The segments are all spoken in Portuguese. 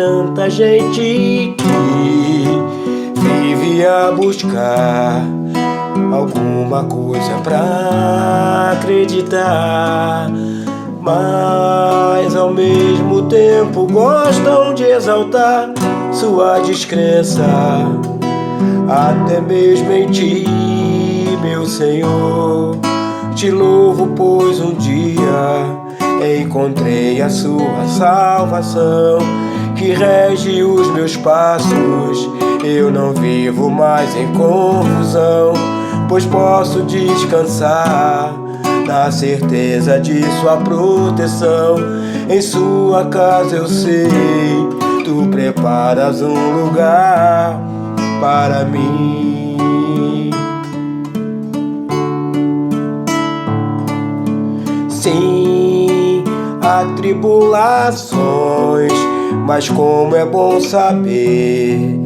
tanta gente que vive a buscar alguma coisa pra acreditar, mas ao mesmo tempo gostam de exaltar sua descrença, até mesmo em ti, meu Senhor. Te louvo, pois um dia encontrei a sua salvação, que rege os meus passos. Eu não vivo mais em confusão, pois posso descansar na certeza de sua proteção. Em sua casa eu sei, tu preparas um lugar para mim. Sim, há tribulações, mas como é bom saber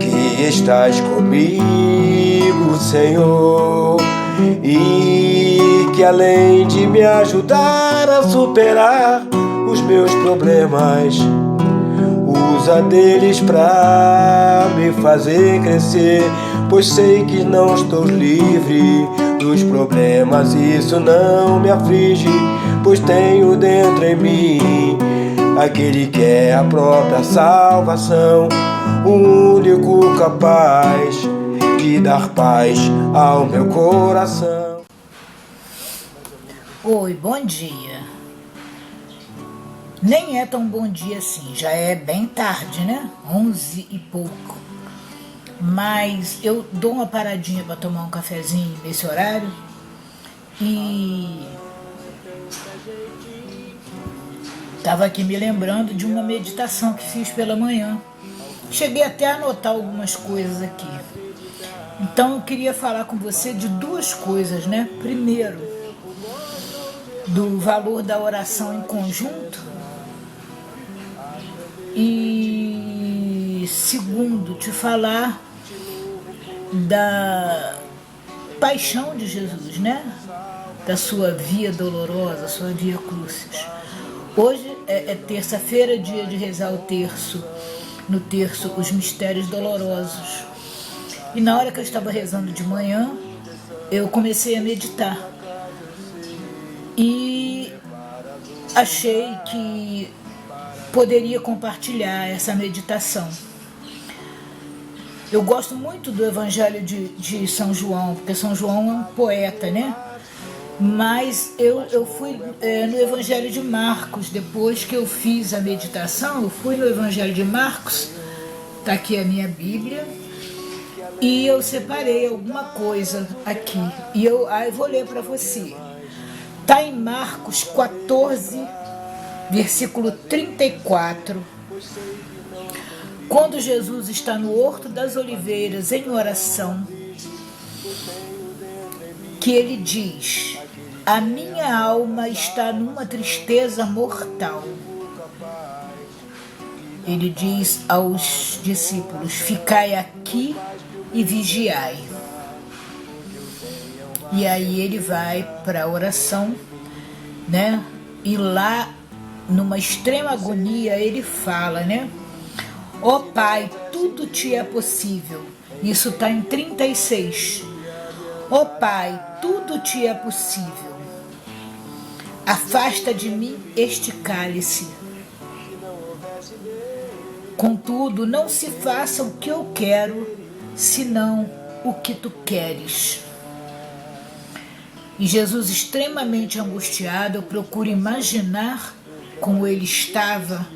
que estás comigo, Senhor, e que além de me ajudar a superar os meus problemas, usa deles pra me fazer crescer, pois sei que não estou livre dos problemas, isso não me aflige, pois tenho dentro em mim aquele que é a própria salvação, o único capaz de dar paz ao meu coração. Oi, bom dia. Nem é tão bom dia assim, já é bem tarde, né? 11 e pouco. Mas eu dou uma paradinha para tomar um cafezinho nesse horário e estava aqui me lembrando de uma meditação que fiz pela manhã. Cheguei até a anotar algumas coisas aqui. Então eu queria falar com você de duas coisas, né? Primeiro, do valor da oração em conjunto, e segundo, te falar da paixão de Jesus, né? Da sua via dolorosa, sua via crucis. Hoje é terça-feira, dia de rezar o terço, no terço os mistérios dolorosos. E na hora que eu estava rezando de manhã, eu comecei a meditar. E achei que poderia compartilhar essa meditação. Eu gosto muito do Evangelho de São João, porque São João é um poeta, né? Mas eu fui no Evangelho de Marcos, depois que eu fiz a meditação, eu fui no Evangelho de Marcos, tá aqui a minha Bíblia, e eu separei alguma coisa aqui, e eu vou ler para você. Está em Marcos 14, versículo 34. Quando Jesus está no Horto das Oliveiras em oração, que ele diz: a minha alma está numa tristeza mortal. Ele diz aos discípulos: ficai aqui e vigiai. E aí ele vai para a oração, né? E lá, numa extrema agonia, ele fala, né? Ó Pai, tudo te é possível. Isso está em 36. Ó Pai, tudo te é possível. Afasta de mim este cálice. Contudo, não se faça o que eu quero, senão o que tu queres. E Jesus, extremamente angustiado, eu procuro imaginar como ele estava,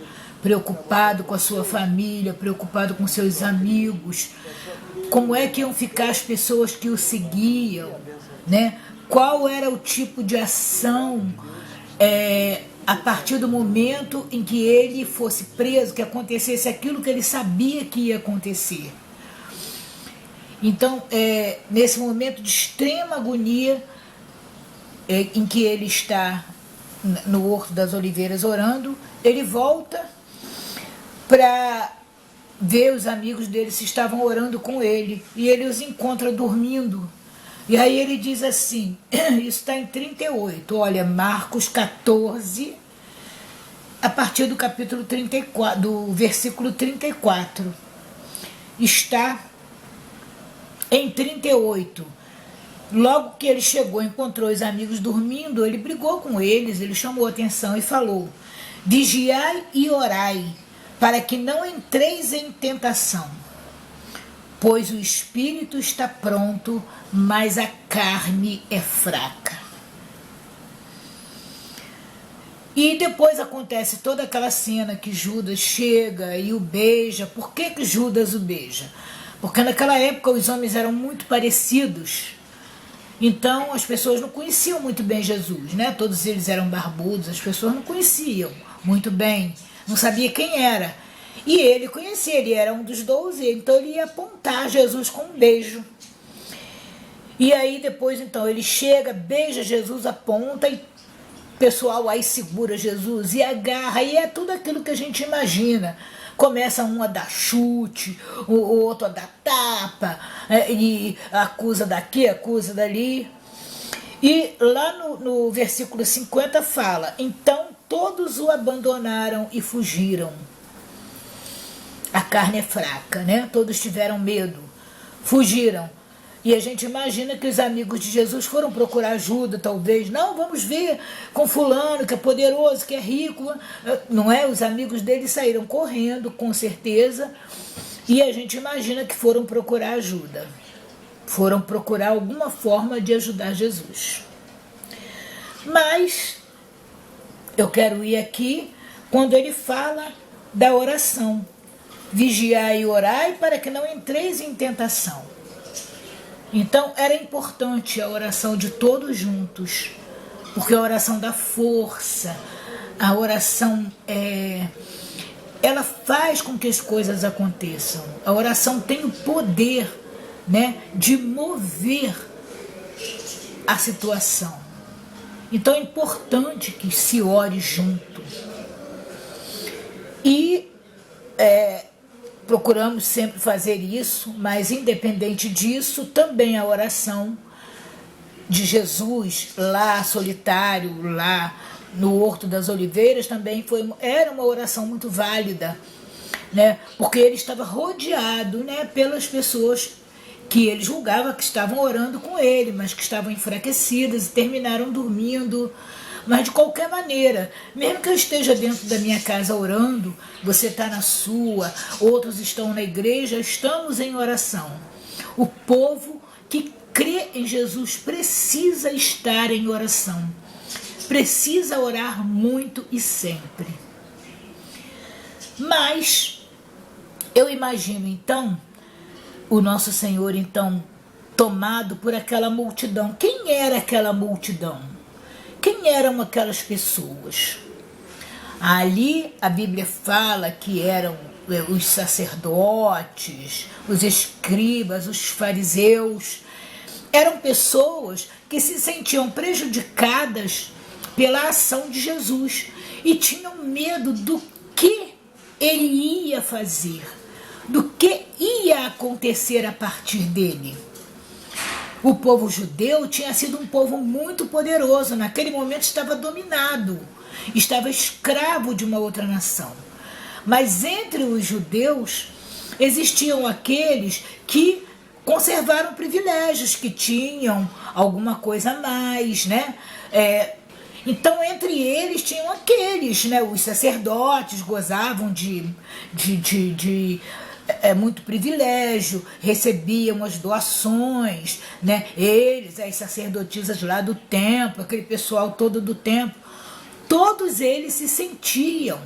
preocupado com a sua família, preocupado com seus amigos, como é que iam ficar as pessoas que o seguiam, né? Qual era o tipo de ação a partir do momento em que ele fosse preso, que acontecesse aquilo que ele sabia que ia acontecer. Então, nesse momento de extrema agonia, em que ele está no Horto das Oliveiras orando, ele volta para ver os amigos dele se estavam orando com ele, e ele os encontra dormindo. E aí ele diz assim, isso está em 38, olha, Marcos 14, a partir do capítulo 34, do versículo 34. Está em 38. Logo que ele chegou, encontrou os amigos dormindo, ele brigou com eles, ele chamou a atenção e falou: vigiai e orai, para que não entreis em tentação, pois o espírito está pronto, mas a carne é fraca. E depois acontece toda aquela cena que Judas chega e o beija. Por que Judas o beija? Porque naquela época os homens eram muito parecidos. Então as pessoas não conheciam muito bem Jesus, né? Todos eles eram barbudos, as pessoas não conheciam muito bem, não sabia quem era. E ele conhecia, ele era um dos 12, então ele ia apontar Jesus com um beijo. E aí depois então ele chega, beija Jesus, aponta e o pessoal aí segura Jesus e agarra, e é tudo aquilo que a gente imagina. Começa um a dar chute, o outro a dar tapa, e acusa daqui, acusa dali. E lá no versículo 50 fala: então todos o abandonaram e fugiram. A carne é fraca, né? Todos tiveram medo, fugiram. E a gente imagina que os amigos de Jesus foram procurar ajuda, talvez. Não, vamos ver com fulano, que é poderoso, que é rico. Não é? Os amigos dele saíram correndo, com certeza. E a gente imagina que foram procurar ajuda. Foram procurar alguma forma de ajudar Jesus. Mas eu quero ir aqui quando ele fala da oração. Vigiai e orai para que não entreis em tentação. Então era importante a oração de todos juntos, porque a oração dá força, a oração ela faz com que as coisas aconteçam. A oração tem o poder, né, de mover a situação. Então é importante que se ore junto. E procuramos sempre fazer isso, mas independente disso, também a oração de Jesus lá solitário, lá no Horto das Oliveiras, também era uma oração muito válida, né? Porque ele estava rodeado, né, pelas pessoas que ele julgava que estavam orando com ele, mas que estavam enfraquecidas e terminaram dormindo. Mas de qualquer maneira, mesmo que eu esteja dentro da minha casa orando, você está na sua, outros estão na igreja, estamos em oração. O povo que crê em Jesus precisa estar em oração, precisa orar muito e sempre. Mas eu imagino então o nosso Senhor então tomado por aquela multidão. Quem era aquela multidão? Quem eram aquelas pessoas? Ali a Bíblia fala que eram os sacerdotes, os escribas, os fariseus. Eram pessoas que se sentiam prejudicadas pela ação de Jesus e tinham medo do que ele ia fazer, do que ia acontecer a partir dele. O povo judeu tinha sido um povo muito poderoso, naquele momento estava dominado, estava escravo de uma outra nação. Mas entre os judeus existiam aqueles que conservaram privilégios, que tinham alguma coisa a mais, né? Então entre eles tinham aqueles, né? Os sacerdotes gozavam de muito privilégio, recebiam as doações, né? Eles, as sacerdotisas lá do templo, aquele pessoal todo do templo, todos eles se sentiam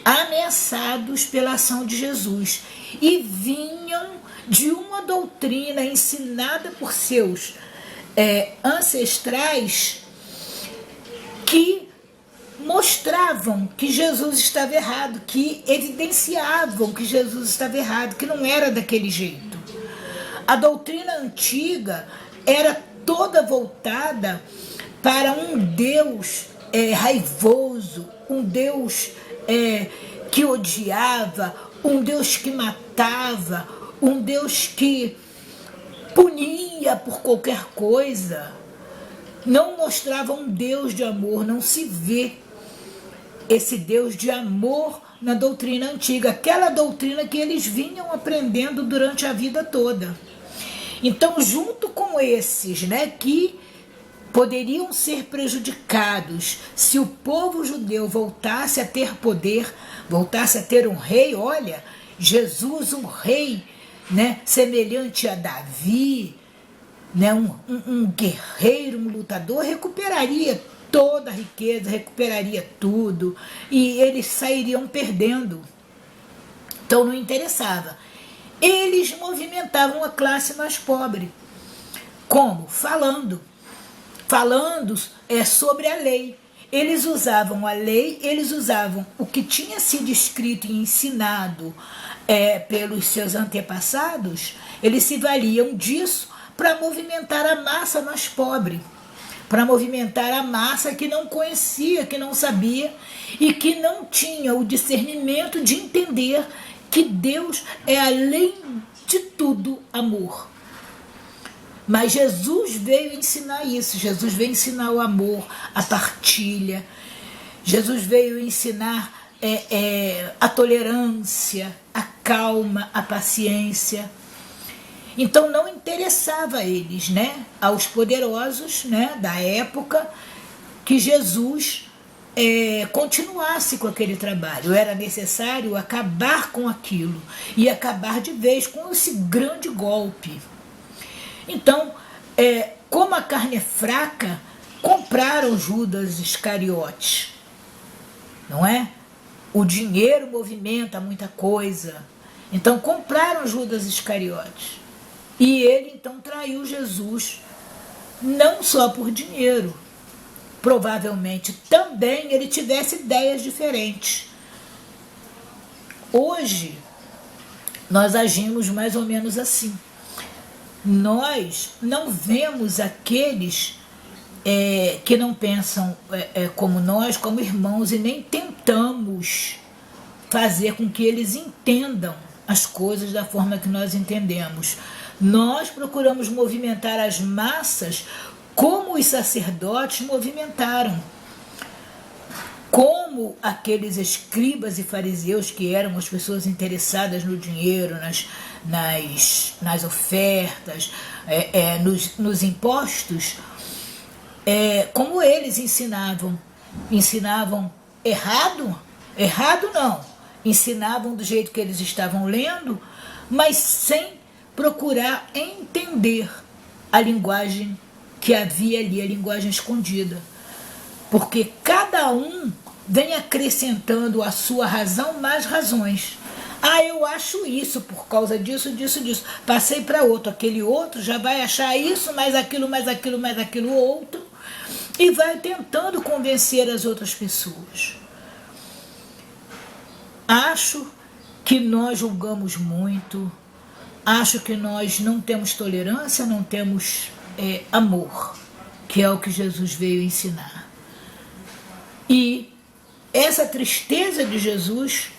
ameaçados pela ação de Jesus e vinham de uma doutrina ensinada por seus ancestrais que mostravam que Jesus estava errado, que evidenciavam que Jesus estava errado, que não era daquele jeito. A doutrina antiga era toda voltada para um Deus raivoso, um Deus que odiava, um Deus que matava, um Deus que punia por qualquer coisa. Não mostrava um Deus de amor, não se vê esse Deus de amor na doutrina antiga, aquela doutrina que eles vinham aprendendo durante a vida toda. Então, junto com esses, né, que poderiam ser prejudicados se o povo judeu voltasse a ter poder, voltasse a ter um rei, olha, Jesus, um rei, né, semelhante a Davi, né, um guerreiro, um lutador, recuperaria toda a riqueza, recuperaria tudo, e eles sairiam perdendo. Então não interessava. Eles movimentavam a classe mais pobre. Como? Falando sobre a lei. Eles usavam a lei, eles usavam o que tinha sido escrito e ensinado pelos seus antepassados, eles se valiam disso para movimentar a massa mais pobre, para movimentar a massa que não conhecia, que não sabia e que não tinha o discernimento de entender que Deus é, além de tudo, amor. Mas Jesus veio ensinar isso, Jesus veio ensinar o amor, a partilha, Jesus veio ensinar a tolerância, a calma, a paciência. Então não interessava a eles, né, aos poderosos, né, da época, que Jesus continuasse com aquele trabalho. Era necessário acabar com aquilo e acabar de vez com esse grande golpe. Então, como a carne é fraca, compraram Judas Iscariote, não é? O dinheiro movimenta muita coisa. Então compraram Judas Iscariote. E ele então traiu Jesus, não só por dinheiro. Provavelmente também ele tivesse ideias diferentes. Hoje, nós agimos mais ou menos assim. Nós não vemos aqueles que não pensam como nós, como irmãos, e nem tentamos fazer com que eles entendam as coisas da forma que nós entendemos. Nós procuramos movimentar as massas como os sacerdotes movimentaram, como aqueles escribas e fariseus que eram as pessoas interessadas no dinheiro, nas ofertas, nos impostos, como eles ensinavam errado não, ensinavam do jeito que eles estavam lendo, mas sem procurar entender a linguagem que havia ali, a linguagem escondida. Porque cada um vem acrescentando à sua razão mais razões. Ah, eu acho isso por causa disso. Passei para outro. Aquele outro já vai achar isso, mais aquilo outro. E vai tentando convencer as outras pessoas. Acho que nós julgamos muito. Acho que nós não temos tolerância, não temos amor, que é o que Jesus veio ensinar. E essa tristeza de Jesus,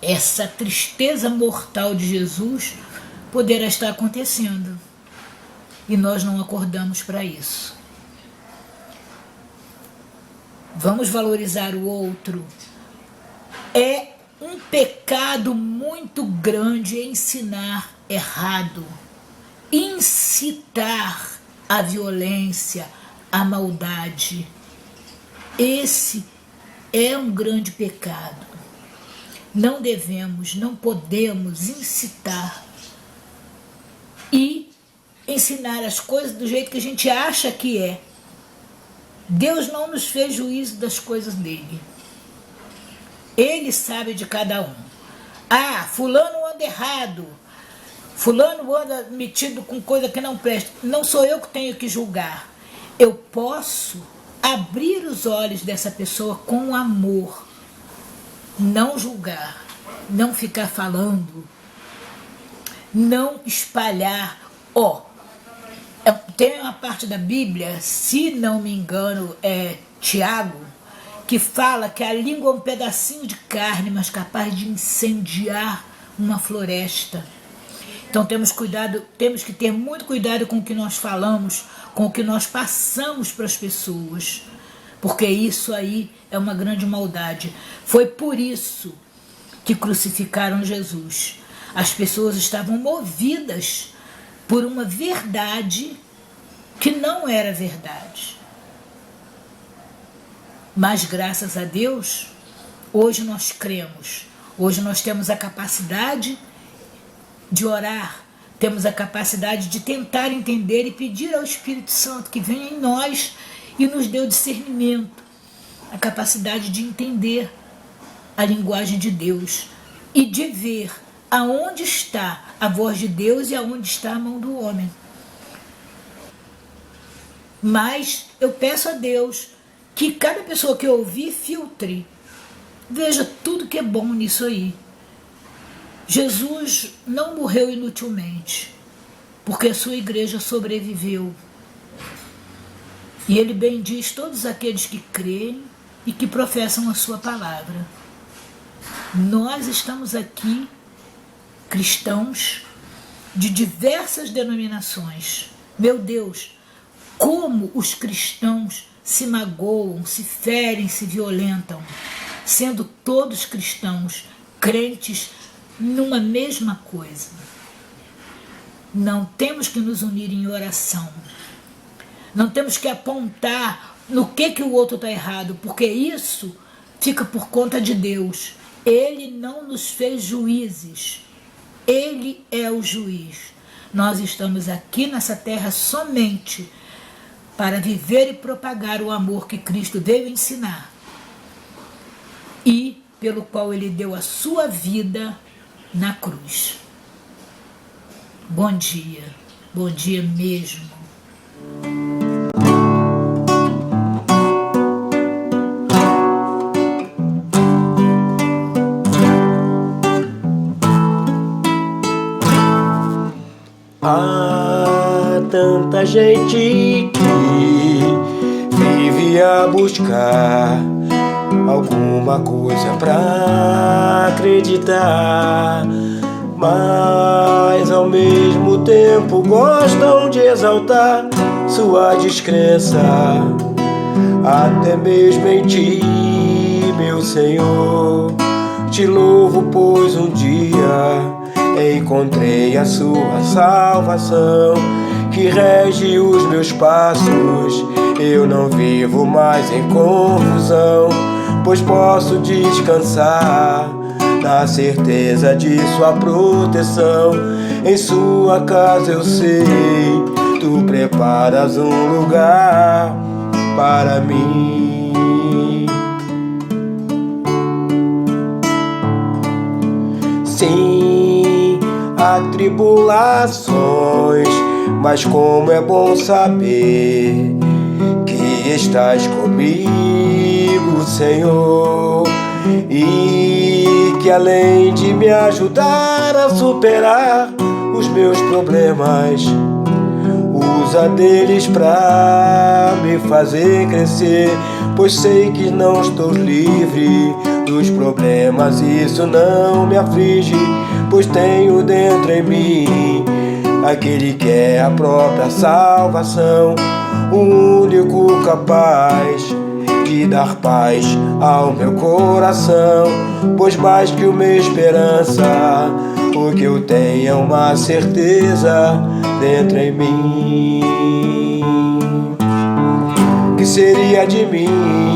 essa tristeza mortal de Jesus, poderá estar acontecendo. E nós não acordamos para isso. Vamos valorizar o outro. É um pecado muito grande ensinar errado, incitar a violência, a maldade. Esse é um grande pecado. Não devemos, não podemos incitar e ensinar as coisas do jeito que a gente acha que é. Deus não nos fez juízo das coisas dele. Ele sabe de cada um. Ah, fulano anda errado. Fulano anda metido com coisa que não presta. Não sou eu que tenho que julgar. Eu posso abrir os olhos dessa pessoa com amor. Não julgar. Não ficar falando. Não espalhar. Tem uma parte da Bíblia, se não me engano, é Tiago, que fala que a língua é um pedacinho de carne, mas capaz de incendiar uma floresta. Então temos que ter muito cuidado com o que nós falamos, com o que nós passamos para as pessoas, porque isso aí é uma grande maldade. Foi por isso que crucificaram Jesus. As pessoas estavam movidas por uma verdade que não era verdade. Mas graças a Deus, hoje nós cremos. Hoje nós temos a capacidade de orar, temos a capacidade de tentar entender e pedir ao Espírito Santo que venha em nós e nos dê o discernimento, a capacidade de entender a linguagem de Deus e de ver aonde está a voz de Deus e aonde está a mão do homem. Mas eu peço a Deus que cada pessoa que ouvir filtre, veja tudo que é bom nisso aí. Jesus não morreu inutilmente, porque a sua igreja sobreviveu. E ele bendiz todos aqueles que creem e que professam a sua palavra. Nós estamos aqui, cristãos de diversas denominações. Meu Deus, como os cristãos se magoam, se ferem, se violentam, sendo todos cristãos, crentes numa mesma coisa. Não temos que nos unir em oração. Não temos que apontar no que o outro está errado, porque isso fica por conta de Deus. Ele não nos fez juízes. Ele é o juiz. Nós estamos aqui nessa terra somente para viver e propagar o amor que Cristo veio ensinar e pelo qual ele deu a sua vida na cruz. Bom dia mesmo. Há tanta gente que vive a buscar alguma coisa pra acreditar, mas ao mesmo tempo gostam de exaltar sua descrença, até mesmo em ti, meu Senhor. Te louvo, pois um dia encontrei a sua salvação, que rege os meus passos. Eu não vivo mais em confusão, pois posso descansar na certeza de sua proteção. Em sua casa eu sei, tu preparas um lugar para mim. Sim, há tribulações, mas como é bom saber que estás comigo, Senhor, e que além de me ajudar a superar os meus problemas, usa deles pra me fazer crescer, pois sei que não estou livre dos problemas. Isso não me aflige, pois tenho dentro em mim aquele que é a própria salvação, o único capaz de dar paz ao meu coração. Pois mais que uma esperança, o que eu tenho é uma certeza dentro em mim. Que seria de mim